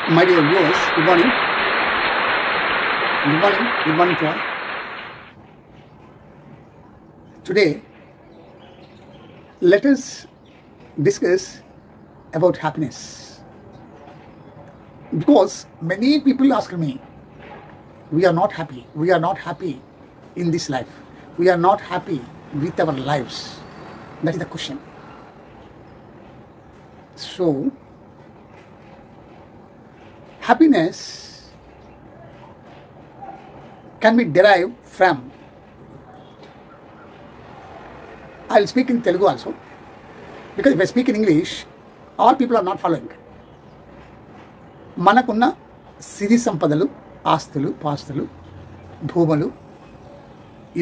My dear viewers, good morning. Good morning. Good morning to all. Today, let us discuss about happiness. Because many people ask me, we are not happy. We are not happy in this life. We are not happy with our lives. That is the question. So, happiness can be derived from, I will speak in Telugu also, because if I speak in English, all people are not following. మనకున్న సిరి సంపదలు, ఆస్తులు, పాస్తులు, భూములు,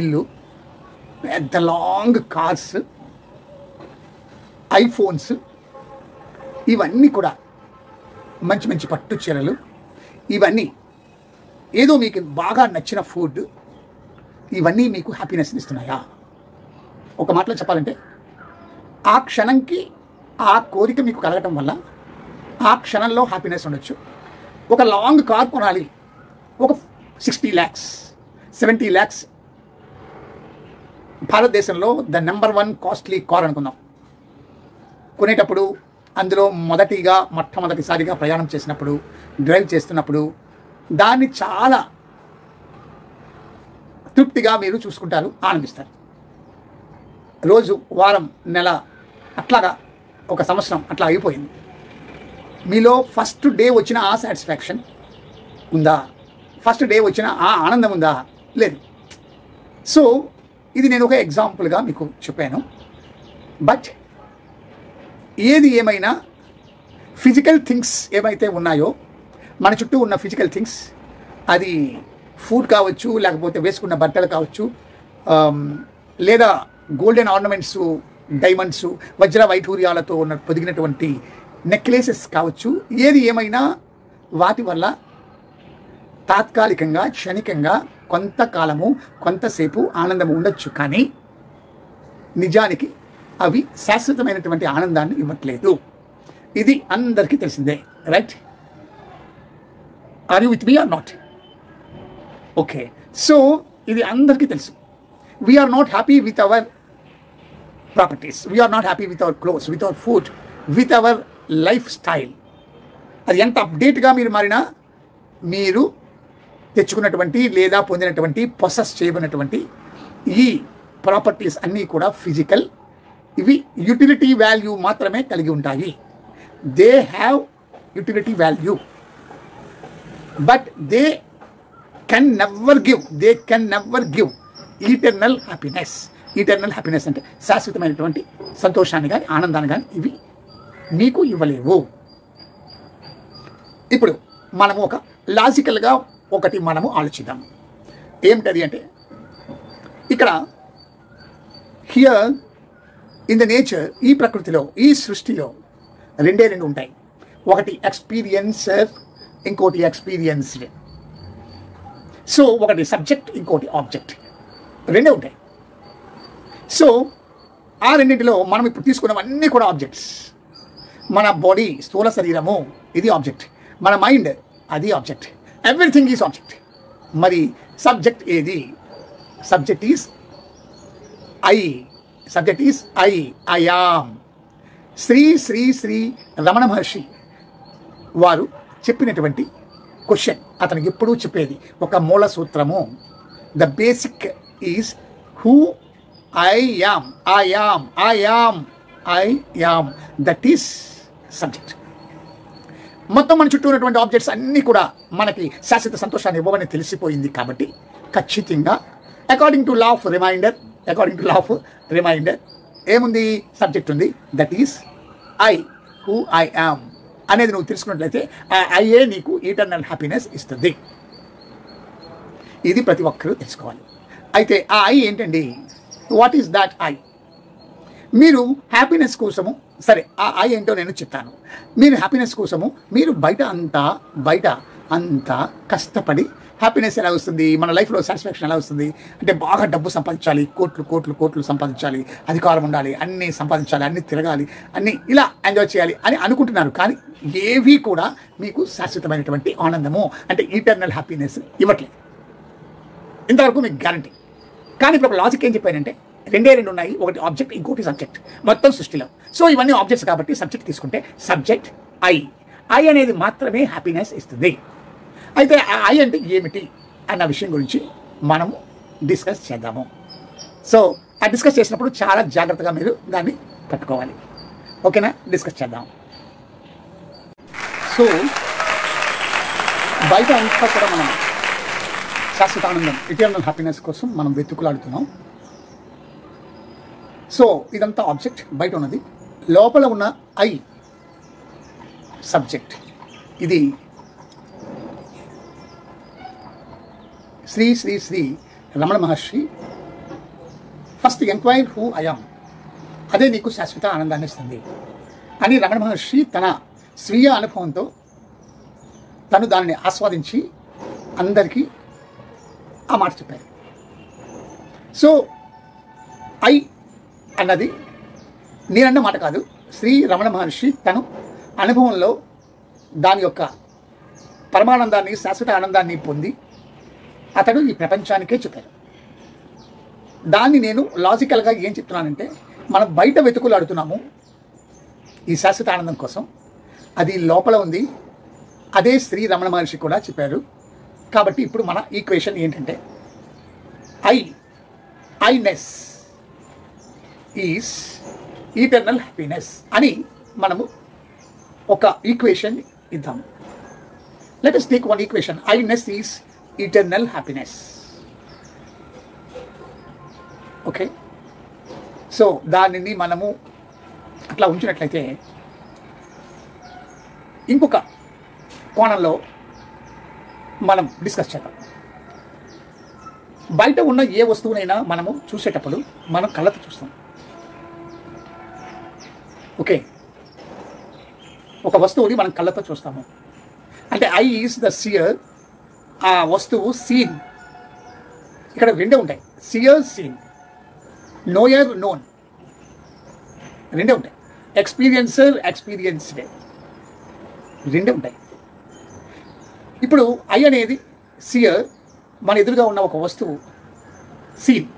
ఇల్లు, పెద్ద long cars, iPhones, ఇవన్నీ కూడా మంచి మంచి పట్టు చీరలు, ఇవన్నీ ఏదో మీకు బాగా నచ్చిన ఫుడ్, ఇవన్నీ మీకు హ్యాపీనెస్ని ఇస్తున్నాయా? ఒక మాటలో చెప్పాలంటే ఆ క్షణంకి ఆ కోరిక మీకు కలగటం వల్ల ఆ క్షణంలో హ్యాపీనెస్ ఉండొచ్చు. ఒక లాంగ్ కార్ కొనాలి, ఒక 60 lakhs 70 lakhs భారతదేశంలో ద నెంబర్ 1 కాస్ట్లీ కార్ అనుకుందాం. కొనేటప్పుడు అందులో మొట్టమొదటిసారిగా ప్రయాణం చేసినప్పుడు, డ్రైవ్ చేస్తున్నప్పుడు దాన్ని చాలా తృప్తిగా మీరు చూసుకుంటారు, ఆనందిస్తారు. రోజు, వారం, నెల, అట్లాగా ఒక సంవత్సరం అట్లా అయిపోయింది. మీలో ఫస్ట్ డే వచ్చిన ఆ సాటిస్ఫాక్షన్ ఉందా? ఫస్ట్ డే వచ్చిన ఆ ఆనందం ఉందా? లేదు. సో ఇది నేను ఒక ఎగ్జాంపుల్గా మీకు చెప్పాను. బట్ ఏది ఏమైనా ఫిజికల్ థింగ్స్ ఏమైతే ఉన్నాయో, మన చుట్టూ ఉన్న ఫిజికల్ థింగ్స్, అది ఫుడ్ కావచ్చు, లేకపోతే వేసుకున్న బట్టలు కావచ్చు, లేదా గోల్డెన్ ఆర్నమెంట్స్, డైమండ్స్, వజ్ర వైఢూర్యాలతో ఉన్న పొదిగినటువంటి నెక్లెసెస్ కావచ్చు, ఏది ఏమైనా వాటి వల్ల తాత్కాలికంగా, క్షణికంగా, కొంతకాలము, కొంతసేపు ఆనందం ఉండొచ్చు. కానీ నిజానికి అవి శాశ్వతమైనటువంటి ఆనందాన్ని ఇవ్వట్లేదు. ఇది అందరికీ తెలిసిందే, right? Are you with me or not? Okay, so ఇది అందరికీ తెలుసు. We are not happy with our properties, we are not happy with our clothes, with our food, with our lifestyle. అది ఎంత అప్డేట్గా మీరు మారినా, మీరు తెచ్చుకున్నటువంటి లేదా పొందినటువంటి, పొసెస్ చేయబడినటువంటి ఈ ప్రాపర్టీస్ అన్నీ కూడా ఫిజికల్, ఇవి యూటిలిటీ వాల్యూ మాత్రమే కలిగి ఉంటాయి. They have utility value, but they can never give eternal happiness. Eternal happiness అంటే శాశ్వతమైనటువంటి సంతోషాన్ని కానీ, ఆనందాన్ని కానీ ఇవి మీకు ఇవ్వలేవు. ఇప్పుడు మనము ఒక లాజికల్గా ఒకటి మనము ఆలోచిద్దాం. ఏమిటది అంటే, ఇక్కడ హియర్ ఇన్ ద నేచర్, ఈ ప్రకృతిలో, ఈ సృష్టిలో రెండే ఉంటాయి. ఒకటి ఎక్స్పీరియన్సర్, ఇంకోటి ఎక్స్పీరియన్స్డ్. సో ఒకటి సబ్జెక్ట్, ఇంకోటి ఆబ్జెక్ట్, రెండే ఉంటాయి. సో ఆ రెండింటిలో మనం ఇప్పుడు తీసుకున్నవన్నీ కూడా ఆబ్జెక్ట్స్. మన బాడీ, స్థూల శరీరము, ఇది ఆబ్జెక్ట్. మన మైండ్, అది ఆబ్జెక్ట్. Everything is object. మరి సబ్జెక్ట్ ఏది? Subject is I. Subject is I am. Shri Ramana Maharshi వారు చెప్పినటువంటి క్వశ్చన్, అతనికి ఎప్పుడూ చెప్పేది ఒక మూల సూత్రము. The basic is who I am. That is subject. మొత్తం మన చుట్టూ ఉన్నటువంటి ఆబ్జెక్ట్స్ అన్నీ కూడా మనకి శాశ్వత సంతోషాన్ని ఇవ్వమని తెలిసిపోయింది. కాబట్టి ఖచ్చితంగా according to law of reminder ఏముంది? సబ్జెక్ట్ ఉంది. That is who I am అనేది నువ్వు తెలుసుకున్నట్లయితే ఆ ఐఏ నీకు ఈటర్నల్ హ్యాపీనెస్ ఇస్తుంది. ఇది ప్రతి ఒక్కరూ తెలుసుకోవాలి. అయితే ఆ ఐ ఏంటండి? What is that I? మీరు హ్యాపీనెస్ కోసము, సరే ఆ ఐ ఏంటో నేను చెప్తాను. మీరు హ్యాపీనెస్ కోసము మీరు బయట అంతా కష్టపడి హ్యాపీనెస్ ఎలా వస్తుంది, మన లైఫ్లో సాటిస్ఫాక్షన్ ఎలా వస్తుంది అంటే బాగా డబ్బు సంపాదించాలి, కోట్లు కోట్లు కోట్లు సంపాదించాలి, అధికారం ఉండాలి, అన్నీ సంపాదించాలి, అన్నీ తిరగాలి, అన్నీ ఇలా ఎంజాయ్ చేయాలి అని అనుకుంటున్నారు. కానీ ఏవి కూడా మీకు శాశ్వతమైనటువంటి ఆనందము అంటే ఈటర్నల్ హ్యాపీనెస్ ఇవ్వట్లేదు. ఇంతవరకు మీకు గ్యారంటీ. కానీ ఇప్పుడు లాజిక్ ఏం చెప్పారంటే రెండు ఉన్నాయి, ఒకటి ఆబ్జెక్ట్, ఇంకోటి సబ్జెక్ట్ మొత్తం సృష్టిలో. సో ఇవన్నీ ఆబ్జెక్ట్స్ కాబట్టి సబ్జెక్ట్ తీసుకుంటే సబ్జెక్ట్ ఐ అనేది మాత్రమే హ్యాపీనెస్ ఇస్తుంది. అయితే ఐ అంటే ఏమిటి అన్న విషయం గురించి మనము డిస్కస్ చేద్దాము. సో ఆ డిస్కస్ చేసినప్పుడు చాలా జాగ్రత్తగా మీరు దాన్ని పట్టుకోవాలి. ఓకేనా? డిస్కస్ చేద్దాం. సో బయట అంతా కూడా మనం శాశ్వత ఆనందం ఇటర్నల్ హ్యాపీనెస్ కోసం మనం వెతుకులాడుతున్నాం. సో ఇదంతా ఆబ్జెక్ట్, బయట ఉన్నది. లోపల ఉన్న ఐ సబ్జెక్ట్. ఇది Shri Shri Shri Ramana Maharshi first enquire who I am, అదే నీకు శాశ్వత ఆనందాన్ని ఇస్తుంది అని రమణ మహర్షి తన స్వీయ అనుభవంతో తను దానిని ఆస్వాదించి అందరికీ ఆ మాట చెప్పారు. సో ఐ అన్నది నేనన్న మాట కాదు, శ్రీ రమణ మహర్షి తను అనుభవంలో దాని యొక్క పరమానందాన్ని, శాశ్వత ఆనందాన్ని పొంది అతడు ఈ ప్రపంచానికే చెప్పారు. దాన్ని నేను లాజికల్గా ఏం చెప్తున్నానంటే, మనం బయట వెతుకులాడుతున్నాము ఈ శాశ్వత ఆనందం కోసం, అది లోపల ఉంది. అదే శ్రీ రమణ మహర్షి కూడా చెప్పారు. కాబట్టి ఇప్పుడు మన ఈక్వేషన్ ఏంటంటే ఐనెస్ ఈజ్ ఈటర్నల్ హ్యాపీనెస్ అని మనము ఒక ఈక్వేషన్ ఇద్దాము. Let us take one equation. I-ness is eternal happiness. Okay, so దానిని మనము అట్లా ఉంచినట్లయితే ఇంకొక కోణంలో మనం డిస్కస్ చేద్దాం. బయట ఉన్న ఏ వస్తువునైనా మనము చూసేటప్పుడు మనం కళ్ళతో చూస్తాం. ఓకే, ఒక వస్తువుని మనం కళ్ళతో చూస్తాము అంటే ఐ ఈజ్ ద సియర్. ఆ వస్తువు సీన్. ఇక్కడ రెండే ఉంటాయి, సియర్ సీన్, నోయర్ నోన్, రెండే ఉంటాయి. ఎక్స్పీరియన్సర్ ఎక్స్పీరియన్స్డ్, రెండే ఉంటాయి. ఇప్పుడు ఐ అనేది సియర్, మన ఎదురుగా ఉన్న ఒక వస్తువు సీన్.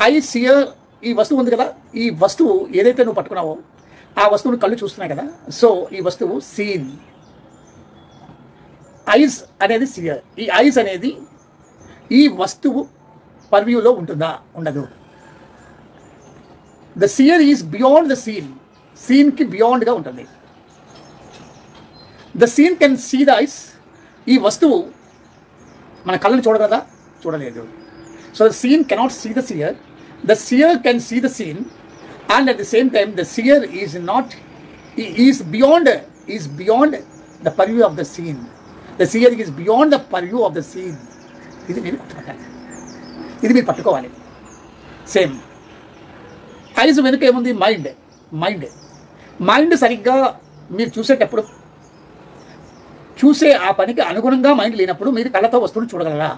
ఐ సియర్, ఈ వస్తువు ఉంది కదా, ఈ వస్తువు ఏదైతే నువ్వు పట్టుకున్నావో ఆ వస్తువుని కళ్ళు చూస్తున్నాయి కదా, సో ఈ వస్తువు సీన్. ఐస్ అనేది సియర్. ఈ ఐస్ అనేది ఈ వస్తువు పర్వ్యూలో ఉంటుందా? ఉండదు. The seer is beyond the seen. సీన్కి బియాండ్గా ఉంటుంది. The seen can see the eyes. ఈ వస్తువు మన కళ్ళని చూడగలదా? చూడలేదు. So the seen cannot see the seer. The seer can see the seen, and at the same time the seer is not, is beyond the purview of the seen. The seer is beyond the purview of the seen. ఇది మీరు పట్టుకోవాలి, ఇది మీరు పట్టుకోవాలి. Same eyes వెనుక ఏముంది? Mind సరిగ్గా మీరు చూసేటప్పుడు, చూసే ఆ పనికి అనుగుణంగా మైండ్ లేనప్పుడు మీరు కళ్ళతో వస్తువును చూడగలరా?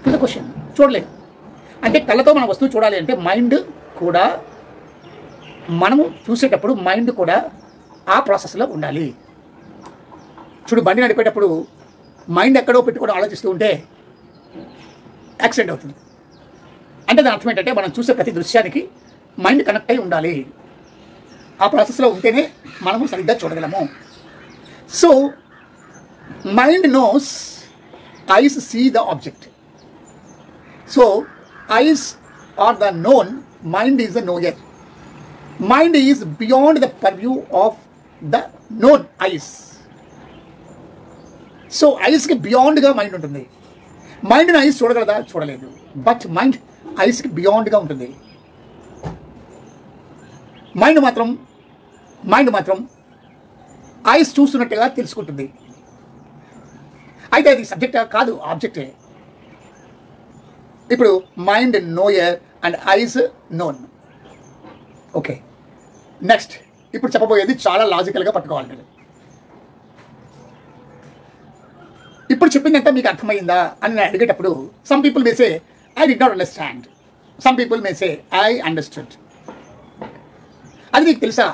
ఇది క్వశ్చన్. చూడలేదు. అంటే కళ్ళతో మన వస్తువు చూడాలి అంటే మైండ్ కూడా, మనము చూసేటప్పుడు మైండ్ కూడా ఆ ప్రాసెస్లో ఉండాలి. చూడు, బండి నడిపేటప్పుడు మైండ్ ఎక్కడో పెట్టుకొని ఆలోచిస్తూ ఉంటే యాక్సిడెంట్ అవుతుంది. అంటే దాని అర్థం ఏంటంటే మనం చూసే ప్రతి దృశ్యానికి మైండ్ కనెక్ట్ అయి ఉండాలి. ఆ ప్రాసెస్లో ఉంటేనే మనము సరిగ్గా చూడగలము. So mind knows, eyes see the object. So eyes are the known, mind is the knower. Mind is beyond the purview of the known eyes. So ఐస్కి బియాండ్గా మైండ్ ఉంటుంది. మైండ్ని ఐస్ చూడగలదా? చూడలేదు. బట్ మైండ్ ఐస్కి బియాండ్గా ఉంటుంది. మైండ్ మాత్రం ice చూస్తున్నట్టుగా తెలుసుకుంటుంది. అయితే అది సబ్జెక్టా? కాదు, ఆబ్జెక్టే. ఇప్పుడు mind knower and ice known. Okay, next ఇప్పుడు చెప్పబోయేది చాలా లాజికల్గా పట్టుకోవాలి మీరు. ఇప్పుడు చెప్పిందంతా మీకు అర్థమైందా అని నేను అడిగేటప్పుడు some people may say I do not understand, some people may say I understood. అది మీకు తెలుసా?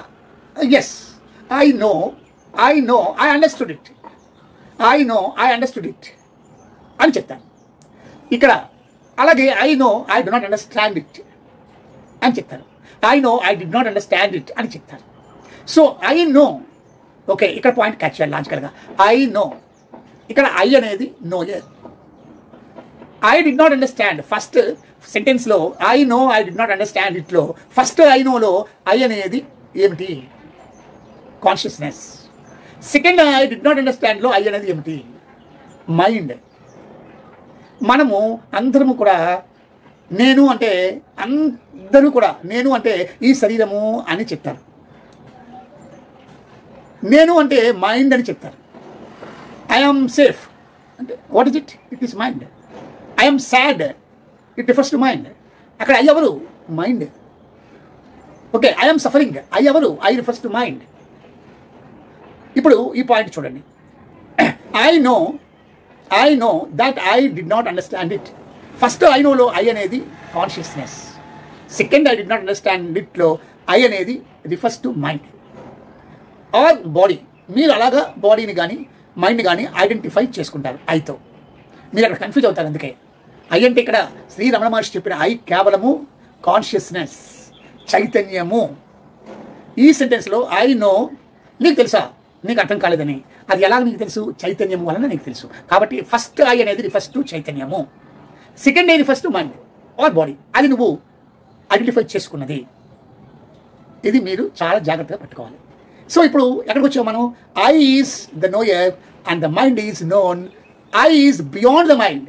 Yes, I know, I understood it, I understood it అని చెప్తాను ఇక్కడ. అలాగే I know I do not understand it అని చెప్తారు. I know I do not understand it అని చెప్తారు. సో ఐ నో, ఓకే, ఇక్కడ పాయింట్ క్యాచ్ చేయాలి లాజికల్గా. ఐ నో, ఇక్కడ ఐ అనేది knower. I do not understand first సెంటెన్స్లో I know I do not understand ఇట్లో ఫస్ట్ ఐ నోలో ఐ అనేది ఏమిటి? Consciousness. Second I do not అండర్స్టాండ్లో ఐ అనేది ఏమిటి? మైండ్. మనము అందరము కూడా నేను అంటే అందరూ కూడా నేను అంటే ఈ శరీరము అని చెప్తారు, నేను అంటే మైండ్ అని చెప్తారు. ఐ ఆమ్ సేఫ్ అంటే what is it? It is mind. I am sad, it refers to mind. అక్కడ ఐ ఎవరు? Mind. Okay, I am suffering, I ఎవరు? I refers to mind. ఇప్పుడు ఈ పాయింట్ చూడండి. I know that I do not understand it. First I నోలో I అనేది consciousness. Second I do not understand ఇట్లో I అనేది refers to mind or body. మీరు అలాగా బాడీని కానీ మైండ్ కానీ ఐడెంటిఫై చేసుకుంటారు ఐతో. మీరు అక్కడ కన్ఫ్యూజ్ అవుతారు. అందుకే ఐ అంటే ఇక్కడ శ్రీ రమణ మహర్షి చెప్పిన ఐ కేవలము కాన్షియస్నెస్, చైతన్యము. ఈ సెంటెన్స్లో ఐ నో నీకు తెలుసా? నీకు అర్థం కాలేదని. అది ఎలాగ నీకు తెలుసు? చైతన్యము వలన నీకు తెలుసు. కాబట్టి ఫస్ట్ ఐ అనేది రిఫర్స్ టు చైతన్యము, second I refers to mind or body. అది నువ్వు ఐడెంటిఫై చేసుకున్నది. ఇది మీరు చాలా జాగ్రత్తగా పట్టుకోవాలి. సో ఇప్పుడు ఎక్కడికి వచ్చాము మనం? I is the knower and the mind is known. I is beyond the mind,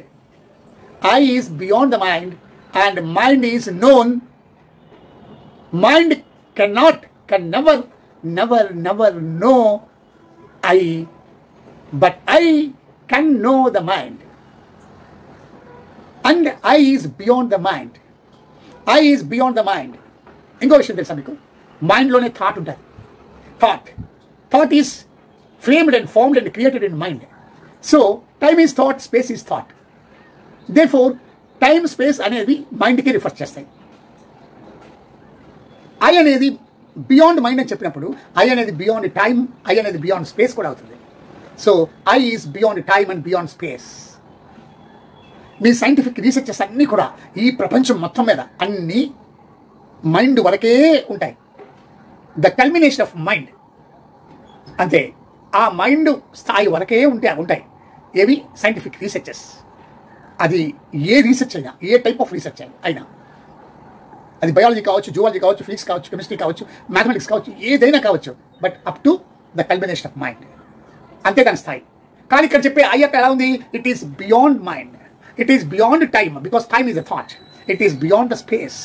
I is beyond the mind and mind is known. Mind can never know I, but I can know the mind. And I is beyond the mind. I is beyond the mind. ఇంకో విషయం తెలుసా మీకు? మైండ్లోనే thought ఉంటుంది. Thought is framed and formed and created in mind. So time is thought, space is thought. Therefore time, space అనేవి మైండ్కి refer చేస్తాయి. I అనేది beyond mind అని చెప్పినప్పుడు ఐ అనేది బియాండ్ టైమ్, ఐ అనేది బియాండ్ స్పేస్ కూడా అవుతుంది. So I is beyond time and beyond space. Me scientific researches అన్నీ కూడా ఈ ప్రపంచం మొత్తం మీద అన్నీ మైండ్ వరకే ఉంటాయి. ద కల్మినేషన్ ఆఫ్ మైండ్ అంతే. ఆ మైండ్ స్థాయి వరకే ఉంటాయి. ఏవి? Scientific researches. అది ఏ రీసెర్చ్ అయినా, ఏ టైప్ ఆఫ్ రీసెర్చ్ అయినా, అది బయాలజీ కావచ్చు, జువాలజీ కావచ్చు, ఫిజిక్స్ కావచ్చు, కెమిస్ట్రీ కావచ్చు, మ్యాథమెటిక్స్ కావచ్చు, ఏదైనా కావచ్చు. But up to the culmination of mind, అంతే దాని స్థాయి. కానీ ఇక్కడ చెప్పే అయ్యాక ఎలా ఉంది? It is beyond mind, it is beyond time, because time is a thought, it is beyond the space.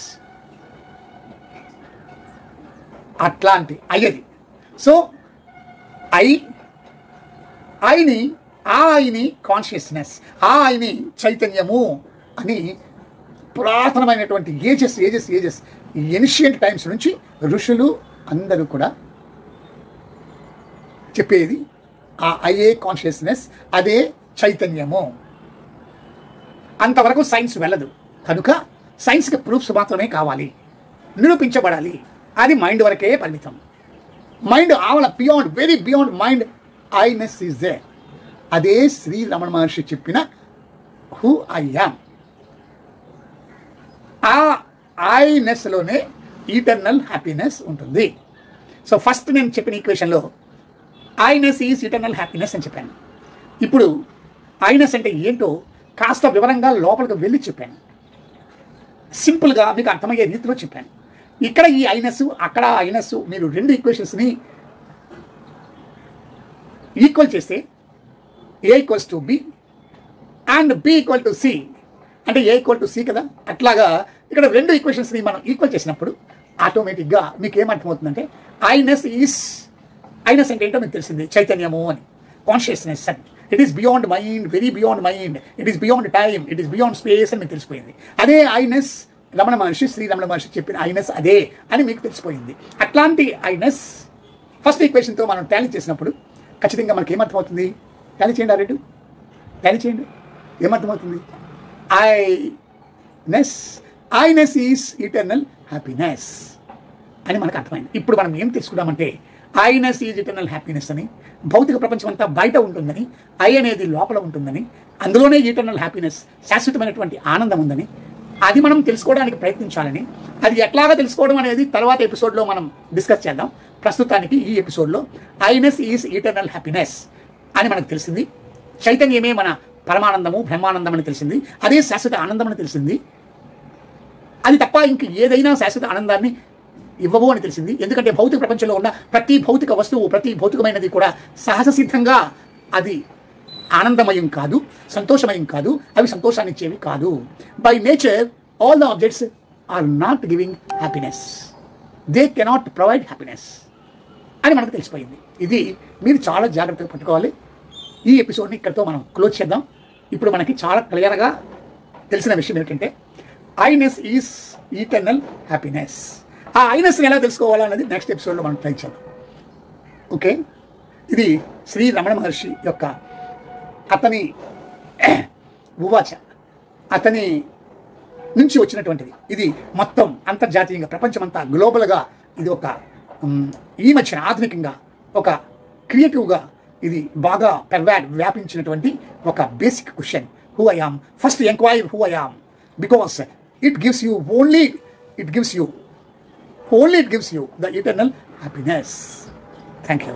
అట్లాంటి అయ్యది. సో ఐని కాన్షియస్నెస్, ఆ ఐని చైతన్యము అని పురాతనమైనటువంటి ఏజెస్ ఏన్షియంట్ టైమ్స్ నుంచి ఋషులు అందరూ కూడా చెప్పేది ఆ అయ్యే కాన్షియస్నెస్, అదే చైతన్యము. అంతవరకు సైన్స్ వెళ్ళదు. కనుక సైన్స్కి ప్రూఫ్స్ మాత్రమే కావాలి, నిరూపించబడాలి. అది మైండ్ వరకే పరిమితం. మైండ్ ఆవల beyond, very beyond mind Iness is there. అదే శ్రీ రమణ మహర్షి చెప్పిన హూ ఐ యామ్. ఆ ఐనెస్లోనే ఈటర్నల్ హ్యాపీనెస్ ఉంటుంది. సో ఫస్ట్ నేను చెప్పిన ఈక్వేషన్లో ఐనెస్ ఈజ్ ఈటర్నల్ హ్యాపీనెస్ అని చెప్పాను. ఇప్పుడు ఐనెస్ అంటే ఏంటో కాస్త వివరంగా లోపలికి వెళ్ళి చెప్పాను. సింపుల్గా మీకు అర్థమయ్యే రీతిలో చెప్పాను. ఇక్కడ ఈ ఐనెస్, అక్కడ ఐనెస్, మీరు రెండు ఈక్వేషన్స్ని ఈక్వల్ చేస్తే A equals to B and B equal to C, అంటే ఏ ఈక్వల్ టు సి కదా. అట్లాగా ఇక్కడ రెండు ఈక్వేషన్స్ని మనం ఈక్వల్ చేసినప్పుడు ఆటోమేటిక్గా మీకు ఏమర్థమవుతుందంటే ఐనెస్ అంటే ఏంటో మీకు తెలిసింది, చైతన్యము అని, కాన్షియస్నెస్ అని. It is beyond mind, very beyond mind, it is beyond time, it is beyond space అని మీకు తెలిసిపోయింది. అదే ఐనెస్ శ్రీ రమణ మహర్షి చెప్పిన ఐనెస్ అదే అని మీకు తెలిసిపోయింది. అట్లాంటి ఐనెస్ ఫస్ట్ ఈక్వేషన్తో మనం టాలీ చేసినప్పుడు ఖచ్చితంగా మనకి ఏమర్థమవుతుంది? టాలీ చేయండి ఆ రెండు. టాలీ చేయండి, ఏమర్థమవుతుంది? ఐనెస్ ఈజ్ ఇటర్నల్ హ్యాపీనెస్ అని మనకు అర్థమైంది. ఇప్పుడు మనం ఏం తెలుసుకున్నామంటే ఐనెస్ ఈజ్ ఇటర్నల్ హ్యాపీనెస్ అని, భౌతిక ప్రపంచం అంతా బయట ఉంటుందని, ఐ అనేది లోపల ఉంటుందని, అందులోనే ఇటర్నల్ హ్యాపీనెస్ శాశ్వతమైనటువంటి ఆనందం ఉందని, అది మనం తెలుసుకోవడానికి ప్రయత్నించాలని, అది ఎట్లాగా తెలుసుకోవడం అనేది తర్వాత ఎపిసోడ్లో మనం డిస్కస్ చేద్దాం. ప్రస్తుతానికి ఈ ఎపిసోడ్లో ఐనెస్ ఈజ్ ఇటర్నల్ హ్యాపీనెస్ అని మనకు తెలిసింది. చైతన్యమే మన పరమానందము, బ్రహ్మానందం అని తెలిసింది. అదే శాశ్వత ఆనందం అని తెలిసింది. అది తప్ప ఇంక ఏదైనా శాశ్వత ఆనందాన్ని ఇవ్వవు అని తెలిసింది. ఎందుకంటే భౌతిక ప్రపంచంలో ఉన్న ప్రతి భౌతిక వస్తువు, ప్రతి భౌతికమైనది కూడా సహజ సిద్ధంగా అది ఆనందమయం కాదు, సంతోషమయం కాదు, అవి సంతోషాన్ని ఇచ్చేవి కాదు. By nature all the objects are not giving happiness, they cannot provide happiness అని మనకు తెలిసిపోయింది. ఇది మీరు చాలా జాగ్రత్తగా పట్టుకోవాలి. ఈ ఎపిసోడ్ని ఇక్కడితో మనం క్లోజ్ చేద్దాం. ఇప్పుడు మనకి చాలా క్లియర్గా తెలిసిన విషయం ఏంటంటే ఐనెస్ ఈజ్ ఈటర్నల్ హ్యాపీనెస్. ఆ ఐనెస్ని ఎలా తెలుసుకోవాలన్నది నెక్స్ట్ ఎపిసోడ్లో మనం ట్రై చేద్దాం. ఓకే, ఇది శ్రీ రమణ మహర్షి యొక్క అతని ఉవాచ, అతని నుంచి వచ్చినటువంటిది. ఇది మొత్తం అంతర్జాతీయంగా, ప్రపంచమంతా గ్లోబల్గా ఇది ఒక ఈ మధ్యన ఆధునికంగా ఒక క్రియేటివ్గా ఇది బాగా వ్యాపించినటువంటి ఒక basic question. Who I yam? First enquire who I yam, because it gives you only it gives you the eternal happiness. Thank you.